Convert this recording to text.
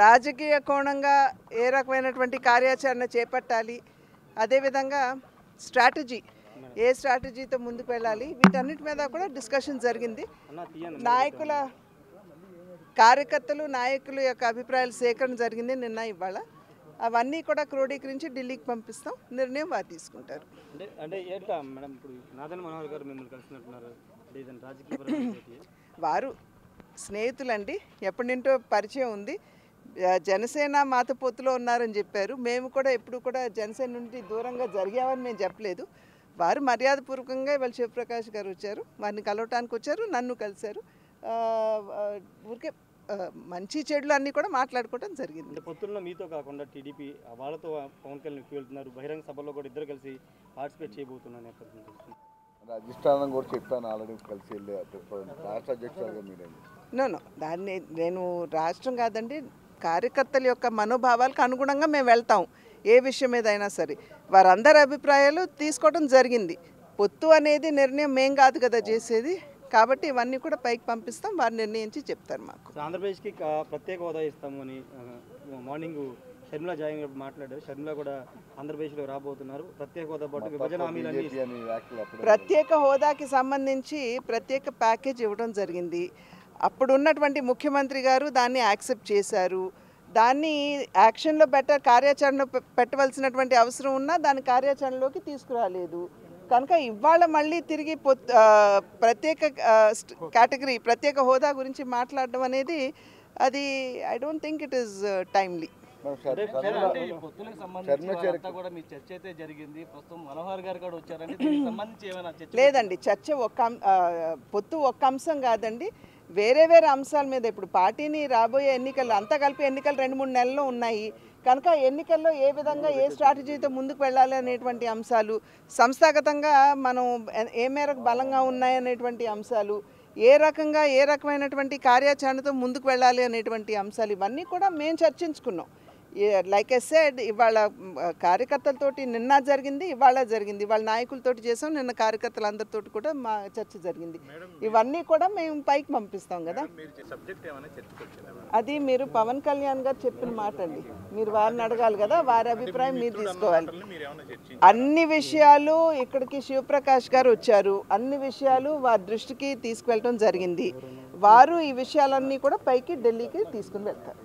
రాజకీయ కోణంగా ఏ రకమైనటువంటి కార్యాచరణ చేపట్టాలి, అదేవిధంగా స్ట్రాటజీ ఏ స్ట్రాటజీతో ముందుకు వెళ్ళాలి, వీటన్నిటి మీద కూడా డిస్కషన్ జరిగింది. నాయకుల కార్యకర్తలు నాయకుల యొక్క అభిప్రాయాల సేకరణ జరిగింది నిన్న ఇవాళ. అవన్నీ కూడా క్రోడీకరించి ఢిల్లీకి పంపిస్తాం, నిర్ణయం వారు తీసుకుంటారు. వారు స్నేహితులండి, ఎప్పటి నుంటో పరిచయం ఉంది. జనసేన మాత పొత్తులో ఉన్నారని చెప్పారు. మేము కూడా ఎప్పుడు కూడా జనసేన నుండి దూరంగా జరిగామని మేము చెప్పలేదు. వారు మర్యాదపూర్వకంగా ఇవాళ శివప్రకాష్ గారు వచ్చారు, వారిని కలవటానికి వచ్చారు, నన్ను కలిశారు. ఊరికే మంచి చెడులు అన్నీ కూడా మాట్లాడుకోవడం జరిగింది. పొత్తుల్లో మీతో కాకుండా టీడీపీ వాళ్ళతో పవన్ కళ్యాణ్ వెళ్తున్నారు, బహిరంగ సభలో కూడా ఇద్దరు కలిసి పార్టిసిపేట్ చేయబోతున్నారు. అధిష్టానం కూడా చెప్పాను ఆల్రెడీ కలిసి వెళ్ళే రాష్ట్ర అధ్యక్షులుగా మీరే. నో దాన్ని నేను రాష్ట్రం కాదండి, కార్యకర్తల యొక్క మనోభావాలకు అనుగుణంగా మేము వెళ్తాం. ఏ విషయం మీద అయినా సరే వారందరి అభిప్రాయాలు తీసుకోవడం జరిగింది. పొత్తు అనేది నిర్ణయం మేం కాదు కదా చేసేది, కాబట్టి ఇవన్నీ కూడా పైకి పంపిస్తాం, వారు నిర్ణయించి చెప్తారు. మాకు ఆంధ్రప్రదేశ్కి ప్రత్యేక హోదా ఇస్తాము అని మార్నింగ్ షర్మిల జాయిన్ మాట్లాడారు. షర్మిల కూడా ఆంధ్రప్రదేశ్లో రాబోతున్నారు, ప్రత్యేక హోదా పాటు విభజన హామీలని. ప్రత్యేక హోదాకి సంబంధించి ప్రత్యేక ప్యాకేజ్ ఇవ్వడం జరిగింది. అప్పుడు ఉన్నటువంటి ముఖ్యమంత్రి గారు దాన్ని యాక్సెప్ట్ చేశారు. దాన్ని యాక్షన్లో కార్యాచరణ పెట్టవలసినటువంటి అవసరం ఉన్నా దాని కార్యాచరణలోకి తీసుకురాలేదు. కనుక ఇవాళ మళ్ళీ తిరిగి ప్రత్యేక కేటగిరీ ప్రత్యేక హోదా గురించి మాట్లాడడం అనేది అది I don't think it is timely. లేదండి, చర్చ పొత్తు ఒక్క అంశం కాదండి, వేరే వేరే అంశాల మీద. ఇప్పుడు పార్టీని రాబోయే ఎన్నికలు అంతా కలిపి ఎన్నికలు 2-3 నెలల్లో ఉన్నాయి కనుక ఎన్నికల్లో ఏ విధంగా ఏ స్ట్రాటజీతో ముందుకు వెళ్ళాలి అనేటువంటి అంశాలు, సంస్థాగతంగా మనం ఏ మేరకు బలంగా ఉన్నాయనేటువంటి అంశాలు, ఏ రకమైనటువంటి కార్యాచరణతో ముందుకు వెళ్ళాలి అనేటువంటి అంశాలు, ఇవన్నీ కూడా మేము చర్చించుకున్నాం. లైక్ ఐ సెడ్, ఇవాళ కార్యకర్తలతోటి నిన్న జరిగింది, ఇవాళ జరిగింది. ఇవాళ నాయకులతోటి చేసాం, నిన్న కార్యకర్తలందరితో కూడా మా చర్చ జరిగింది. ఇవన్నీ కూడా మేము పైకి పంపిస్తాం కదా. అది మీరు పవన్ కళ్యాణ్ గారు చెప్పిన మాట అండి, మీరు వారిని అడగాలి కదా, వారి అభిప్రాయం మీరు తీసుకోవాలి. అన్ని విషయాలు ఇక్కడికి శివప్రకాష్ గారు వచ్చారు, అన్ని విషయాలు వారి దృష్టికి తీసుకువెళ్ళడం జరిగింది. వారు ఈ విషయాలన్నీ కూడా పైకి ఢిల్లీకి తీసుకుని వెళ్తారు.